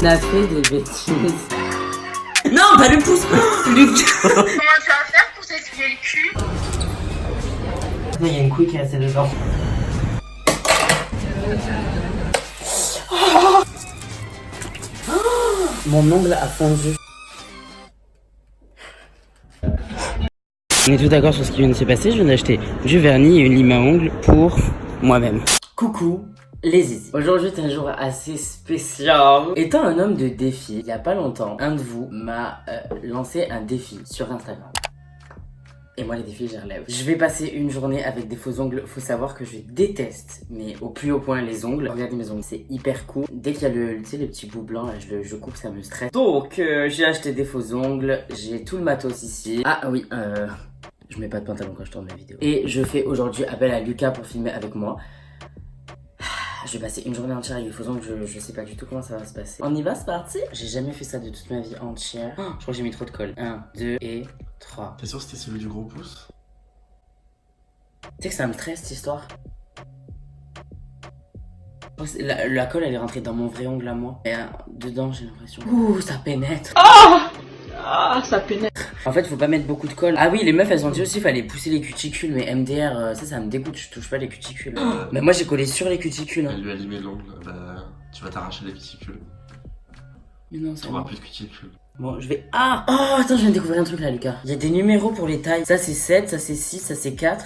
On a fait des bêtises. Non, pas le pouce. Luc. Comment tu vas faire pour t'essuyer le cul? Il y a une couille qui est restée dedans. Mon ongle a fondu. On est tous d'accord sur ce qui vient de se passer. Je viens d'acheter du vernis et une lime à ongles pour moi-même. Coucou les zizi. Aujourd'hui est un jour assez spécial. Étant un homme de défi, il y a pas longtemps, un de vous m'a lancé un défi sur Instagram. Et moi les défis je les relève. Je vais passer une journée avec des faux ongles. Faut savoir que je déteste, mais au plus haut point, les ongles. Regardez mes ongles, c'est hyper cool. Dès qu'il y a le petit bout blanc, là, je coupe, ça me stresse. Donc j'ai acheté des faux ongles. J'ai tout le matos ici. Ah oui, je mets pas de pantalon quand je tourne mes vidéos. Et je fais aujourd'hui appel à Lucas pour filmer avec moi. Je vais passer une journée entière avec les faux ongles, je sais pas du tout comment ça va se passer. On y va, c'est parti. J'ai jamais fait ça de toute ma vie entière. Je crois que j'ai mis trop de colle. 1, 2 et 3. T'es sûr que c'était celui du gros pouce? Tu sais que ça me stresse cette histoire. La colle elle est rentrée dans mon vrai ongle à moi. Et dedans j'ai l'impression. Ouh, ça pénètre. Ah, ça pénètre. En fait, faut pas mettre beaucoup de colle. Ah oui, les meufs elles ont dit aussi qu'il fallait pousser les cuticules, mais MDR, ça me dégoûte, je touche pas les cuticules. Mais moi j'ai collé sur les cuticules. Hein. Elle lui a limé l'ongle, bah tu vas t'arracher les cuticules. Mais non, ça T'auras va. plus de cuticules. Bon, je vais. Ah! Oh, attends, je viens de découvrir un truc là, Lucas. Il y a des numéros pour les tailles. Ça c'est 7, ça c'est 6, ça c'est 4.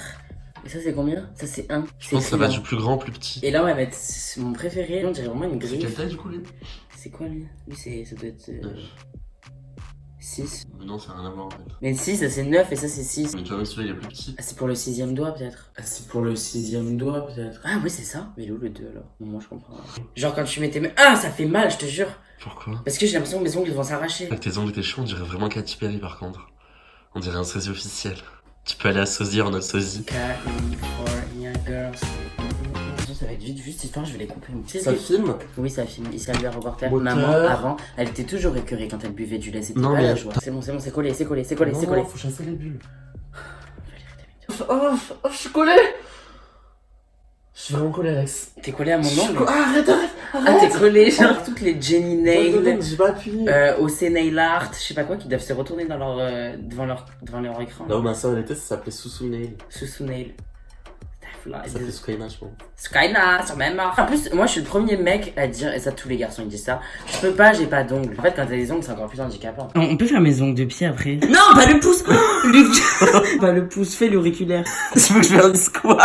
Et ça c'est combien? Ça c'est 1. Je pense que ça va du plus grand au plus petit. Et là, on va mettre mon préféré. On dirait vraiment une C'est grille. quelle taille du coup lui? C'est quoi lui? Lui, ça doit être 6. Non, ça n'a rien à voir en fait. Mais 6, ça c'est 9 et ça c'est 6. Mais tu vois, même celui-là il est plus petit. Ah, c'est pour le 6ème doigt peut-être. Ah, c'est pour le 6ème doigt peut-être. Ah, oui, c'est ça. Mais où le 2 alors? Moi, je comprends. Genre, quand tu mettais mes. Ah, ça fait mal, je te jure. Pourquoi? Parce que j'ai l'impression que mes ongles vont s'arracher. Avec tes ongles étaient chauds, on dirait vraiment Katy Perry par contre. On dirait un sosie officiel. Tu peux aller à sosie en autre sosie. California Girls. Ça va être vite, juste histoire, je vais les couper. Ça filme? Oui, ça filme. Il salue un reporter. Moteur. Maman, avant, elle était toujours écœurée quand elle buvait du lait. C'était Non, pas mais la joie. C'est bon, c'est collé, c'est collé, c'est collé, c'est collé. Non, faut chasser les bulles. Oh, je suis collé. Je suis vraiment collé, Alex. T'es collé à mon ongle? Arrête. Ah, t'es collé, genre toutes les Jenny Nail, J'ai pas appuyé. OC Nail Art, je sais pas quoi, qui doivent se retourner dans leur, devant leur écran. Là où ma soeur elle était, ça s'appelait Soussou Nail. Sous Nail. Ça s'appelait Skyna, je pense. Skyna, sur même mort. En plus, moi je suis le premier mec à dire, et ça tous les garçons ils disent ça, je peux pas, j'ai pas d'ongles. En fait, quand t'as des ongles, c'est encore plus handicapant. On peut faire mes ongles de pied après. Non, pas le pouce. Luc. Pas le pouce, fais l'auriculaire. Tu veux que je fasse du squat?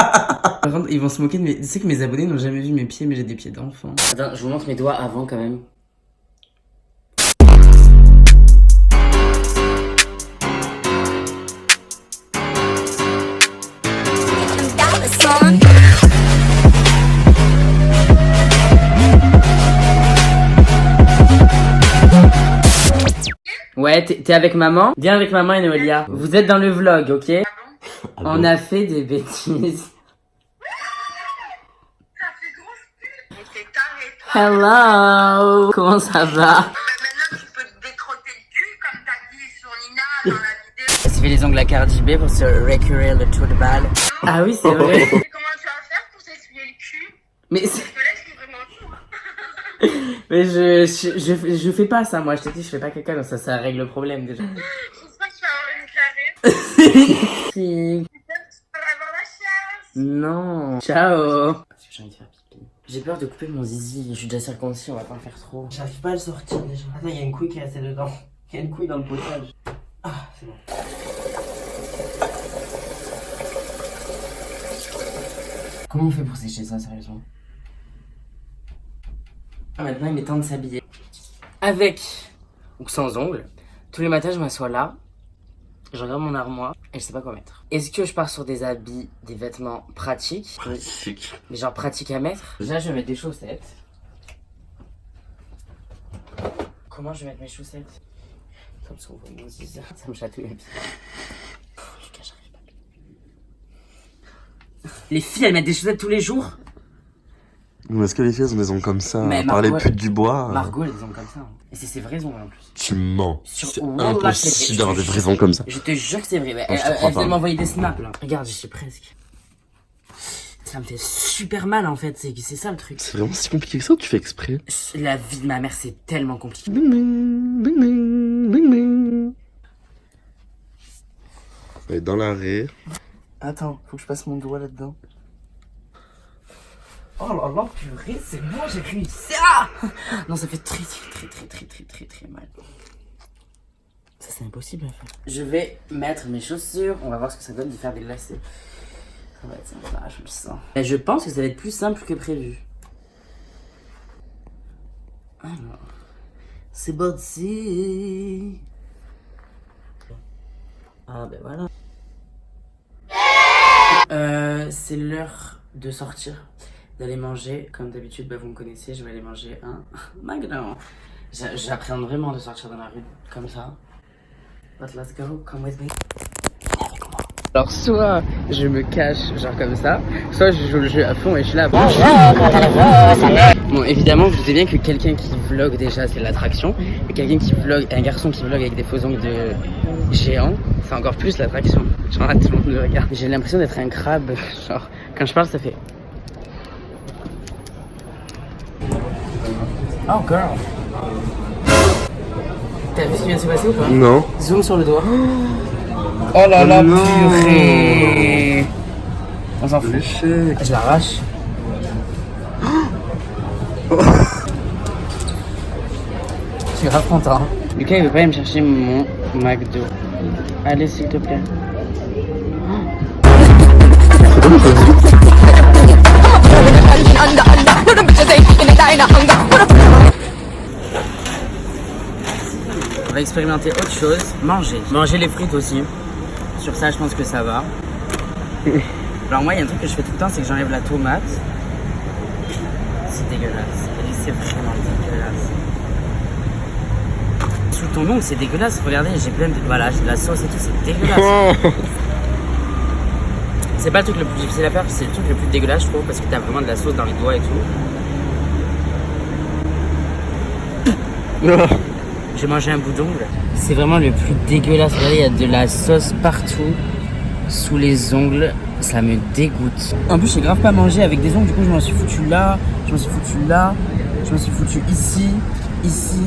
Par contre, ils vont se moquer de mes. Tu sais que mes abonnés n'ont jamais vu mes pieds, mais j'ai des pieds d'enfant. Attends, je vous montre mes doigts avant quand même. Ouais, t'es avec maman? Viens avec maman et Noélia. Vous êtes dans le vlog, ok? On a fait des bêtises. Ça fait grosse pute. Mais c'est taré, toi. Hello! Comment ça va? Maintenant, tu peux te détrotter le cul, comme t'as dit sur Nina dans la vidéo. Elle s'est fait les ongles à Cardi B pour se récurer le tour de balle. Ah oui, c'est vrai. Et comment tu vas faire pour t'essuyer le cul? Mais Parce que là, je suis vraiment tout. mais je fais pas ça, moi. Je t'ai dit, je fais pas caca, donc ça règle le problème déjà. J'espère que tu vas avoir une carrée. Si. J'espère que tu vas avoir la chasse. Non. Ciao. Parce que j'ai envie de faire pipi. J'ai peur de couper mon zizi. Je suis déjà circoncis, on va pas le faire trop. J'arrive pas à le sortir déjà. Attends, il y a une couille qui est restée dedans. Il y a une couille dans le potage. Ah, c'est bon. Comment on fait pour sécher ça, sérieusement? Maintenant, il est temps de s'habiller. Avec ou sans ongles. Tous les matins, je m'assois là. Je regarde mon armoire et je sais pas quoi mettre. Est-ce que je pars sur des habits, des vêtements pratiques? Pratique. Mais genre pratiques à mettre? Déjà, je vais mettre des chaussettes. Comment je vais mettre mes chaussettes? Comme ça, on voit mon zizi. Ça me chatouille les pieds. Lucas, j'arrive pas. Les filles, elles mettent des chaussettes tous les jours? Ou est-ce que les filles ont des ongles comme ça? Mais À part les Margot, putes du bois. Margot, elles ont comme ça. Hein. Et c'est ses vrais ongles en plus. Tu mens. Sur C'est Wallah, impossible d'avoir des vrais ongles comme ça. Je te jure que c'est vrai. je te Elle crois vient pas. m'envoyer des snaps là. Regarde, j'y suis presque. Ça me fait super mal en fait, c'est ça le truc. C'est vraiment si compliqué que ça ou tu fais exprès? La vie de ma mère, c'est tellement compliqué. Et dans l'arrêt. Attends, faut que je passe mon doigt là-dedans. Oh là là, purée, c'est bon, j'ai réussi. Non, ça fait très mal. Ça, c'est impossible à faire. Je vais mettre mes chaussures, on va voir ce que ça donne de faire des glacés. Ça va être sympa, je le sens. Et je pense que ça va être plus simple que prévu. Alors, c'est parti. Ah ben voilà. C'est l'heure de sortir, d'aller manger. Comme d'habitude, bah, vous me connaissez, je vais aller manger un McDo. J'appréhende vraiment de sortir dans la rue comme ça. But let's go, come with me. Viens avec moi. Alors soit je me cache genre comme ça, soit je joue le jeu à fond et je suis là. Bonjour, bon, évidemment, vous savez bien que quelqu'un qui vlog déjà c'est l'attraction, et quelqu'un qui vlog, un garçon qui vlog avec des faux ongles de géant, c'est encore plus l'attraction. Genre là, tout le monde me regarde. J'ai l'impression d'être un crabe. Genre, quand je parle, ça fait. Oh girl. T'as vu ce qui vient de se passer ou pas? Non. Zoom sur le doigt. Oh là là, non. purée. On s'en fout. L'échec. Je l'arrache. Je suis grave content. Lucas, il veut pas aller me chercher mon McDo. Allez, s'il te plaît. On va expérimenter autre chose. Manger. Manger les frites aussi. Sur ça, je pense que ça va. Alors moi, il y a un truc que je fais tout le temps, c'est que j'enlève la tomate. C'est dégueulasse. C'est vraiment dégueulasse. Sous ton ongle, c'est dégueulasse. Regardez, j'ai plein de... Voilà, j'ai de la sauce et tout, c'est dégueulasse. C'est pas le truc le plus difficile à faire, c'est le truc le plus dégueulasse, je trouve, parce que t'as vraiment de la sauce dans les doigts et tout. J'ai mangé un bout d'ongle. C'est vraiment le plus dégueulasse. Regardez, il y a de la sauce partout, sous les ongles. Ça me dégoûte. En plus, j'ai grave pas mangé avec des ongles, du coup, je m'en suis foutu là, je m'en suis foutu là, je m'en suis foutu ici, ici.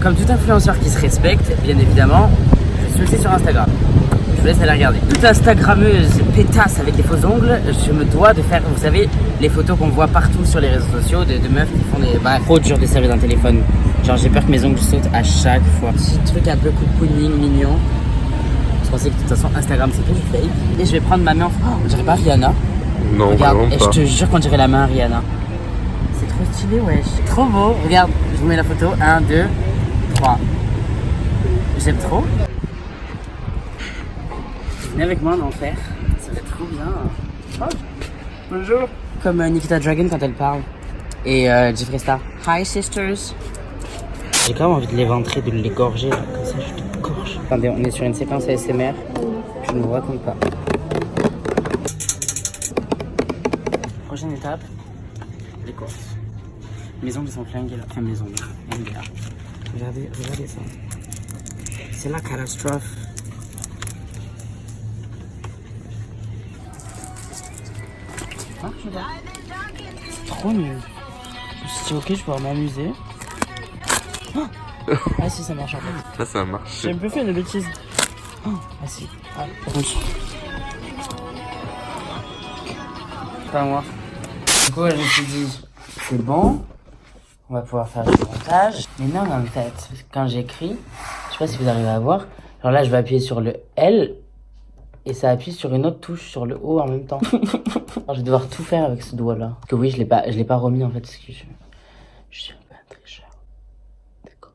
Comme tout influenceur qui se respecte, bien évidemment, je suis aussi sur Instagram. Je vous laisse aller regarder. Toute Instagrammeuse pétasse avec des faux ongles, je me dois de faire, vous savez, les photos qu'on voit partout sur les réseaux sociaux de meufs qui font des... Bah, trop dur de servir d'un téléphone. Genre, j'ai peur que mes ongles sautent à chaque fois. Petit truc un peu cocooning, mignon. Je pensais que de toute façon, Instagram, c'est tout du fake. Et je vais prendre ma main en... Oh, on dirait pas Rihanna. Non, regarde, vraiment et pas. je te jure qu'on dirait la main à Rihanna. C'est trop stylé, wesh. Trop beau. Regarde, je vous mets la photo. 1, 2, 3. J'aime trop. Venez avec moi en enfer. Ça va être trop bien. Oh. Bonjour. Comme Nikita Dragon quand elle parle. Et Jeffree Star. Hi sisters. J'ai quand même envie de l'éventrer, de l'égorger. Comme ça, je te gorge. Attendez, on est sur une séquence ASMR. Je ne vous raconte pas. Prochaine étape, les courses. Mes ongles sont flingués là. Enfin, mes ongles. Regardez ça. C'est la catastrophe. Marche pas. C'est trop nul. Je me suis dit, ok, je vais pouvoir m'amuser. Ah si, ça marche en fait. Ça, ça marche. J'ai un peu fait une bêtise. Ah si. Ah, par contre. Pas moi. Du coup, je me suis dit, c'est bon. On va pouvoir faire du montage. Mais non, en fait, parce que quand j'écris, je sais pas si vous arrivez à voir. Alors là, je vais appuyer sur le L. Et ça appuie sur une autre touche sur le O en même temps. Alors, je vais devoir tout faire avec ce doigt-là. Parce que oui, je l'ai pas remis en fait. Parce que je suis un peu un tricheur. D'accord.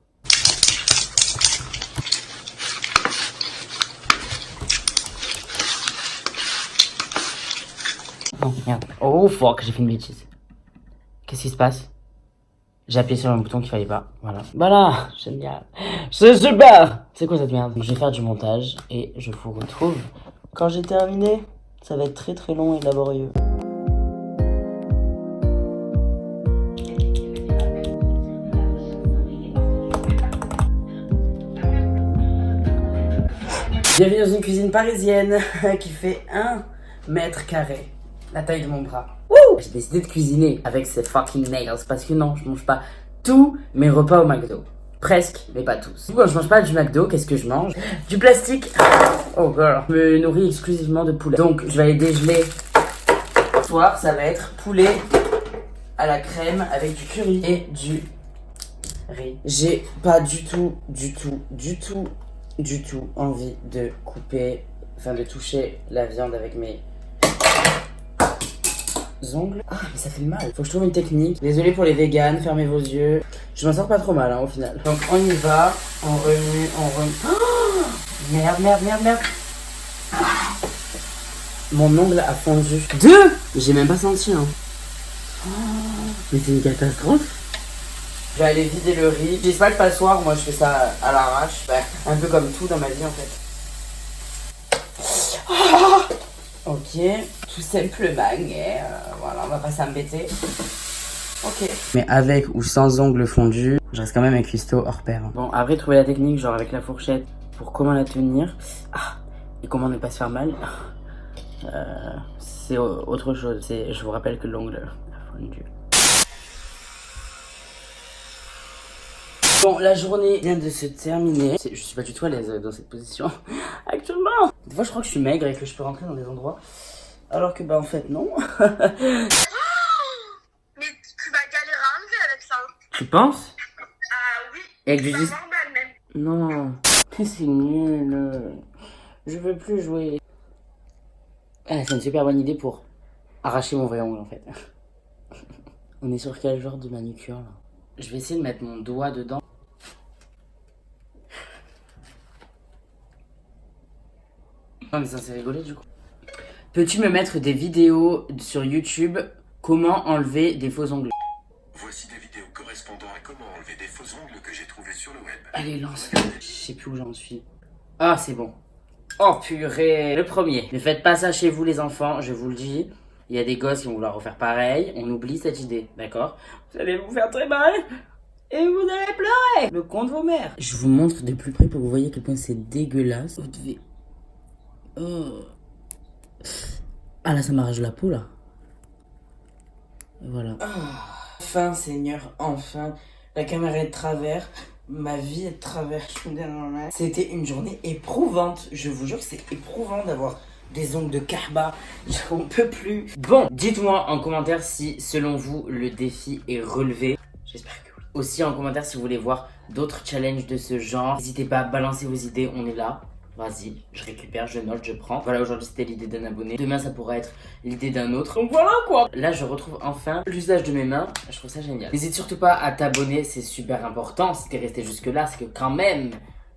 Non, merde. Oh fuck, j'ai fait une bêtise. Qu'est-ce qui se passe? J'ai appuyé sur un bouton qu'il fallait pas. Voilà. Voilà, génial. C'est super. C'est quoi cette merde? Je vais faire du montage et je vous retrouve quand j'ai terminé. Ça va être très très long et laborieux. Bienvenue dans une cuisine parisienne qui fait 1 mètre carré, la taille de mon bras. Wouh! J'ai décidé de cuisiner avec ces fucking nails parce que non, je mange pas tous mes repas au McDo. Presque, mais pas tous. Du coup, quand je mange pas du McDo, qu'est-ce que je mange? Du plastique. Oh girl. Je me nourris exclusivement de poulet. Donc, je vais aller dégeler. Ce soir, ça va être poulet à la crème avec du curry et du riz. J'ai pas du tout envie de couper, enfin de toucher la viande avec mes ongles. Ah, mais ça fait mal. Faut que je trouve une technique. Désolé pour les véganes, fermez vos yeux. Je m'en sors pas trop mal, hein, au final. Donc on y va, on remue, Oh, merde. Mon ongle a fondu. 2! J'ai même pas senti, hein. Oh, mais c'est une catastrophe. Je vais aller vider le riz. J'espère que passoire, moi je fais ça à l'arrache. Bah, un peu comme tout dans ma vie en fait. Oh, ok, tout simplement. Voilà, on va pas s'embêter. Ok. Mais avec ou sans ongles fondus, je reste quand même un cuistot hors pair. Bon, après trouver la technique, genre avec la fourchette, pour comment la tenir. Et comment ne pas se faire mal. C'est autre chose. Je vous rappelle que l'ongle a fondu. Bon, la journée vient de se terminer. Je suis pas du tout à l'aise dans cette position actuellement. Des fois, je crois que je suis maigre et que je peux rentrer dans des endroits. Alors que, bah, en fait, non. Mais tu vas galérer à enlever avec ça. Tu penses? Ah oui. Avec du C'est dis... normal même. Non. C'est nul. Je veux plus jouer. Ah, c'est une super bonne idée pour arracher mon vrai ongle, en fait. On est sur quel genre de manucure, là? Je vais essayer de mettre mon doigt dedans. Non, mais ça c'est rigolé du coup. Peux-tu me mettre des vidéos sur YouTube comment enlever des faux ongles? Voici des vidéos correspondant à comment enlever des faux ongles que j'ai trouvées sur le web. Allez, lance. Je sais plus où j'en suis. Ah, c'est bon. Oh purée. Le premier. Ne faites pas ça chez vous les enfants, je vous le dis. Il y a des gosses qui vont vouloir refaire pareil. On oublie cette idée, d'accord? Vous allez vous faire très mal. Et vous allez pleurer. Le con de vos mères. Je vous montre de plus près pour que vous voyez à quel point c'est dégueulasse. Vous devez... Oh. Ah là, ça m'arrache la peau là. Voilà. Enfin, Seigneur, enfin. La caméra est de travers. Ma vie est de travers. C'était une journée éprouvante. Je vous jure que c'est éprouvant d'avoir des ongles de Karba. J'en peux plus. Bon, dites-moi en commentaire si, selon vous, le défi est relevé. J'espère que oui. Aussi en commentaire si vous voulez voir d'autres challenges de ce genre. N'hésitez pas à balancer vos idées, on est là. Vas-y, je récupère, je note, je prends. Voilà, aujourd'hui c'était l'idée d'un abonné. Demain ça pourra être l'idée d'un autre. Donc voilà quoi. Là je retrouve enfin l'usage de mes mains. Je trouve ça génial. N'hésite surtout pas à t'abonner, c'est super important. Si t'es resté jusque là, c'est que quand même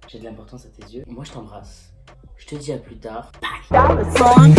j'ai de l'importance à tes yeux. Moi je t'embrasse. Je te dis à plus tard. Bye.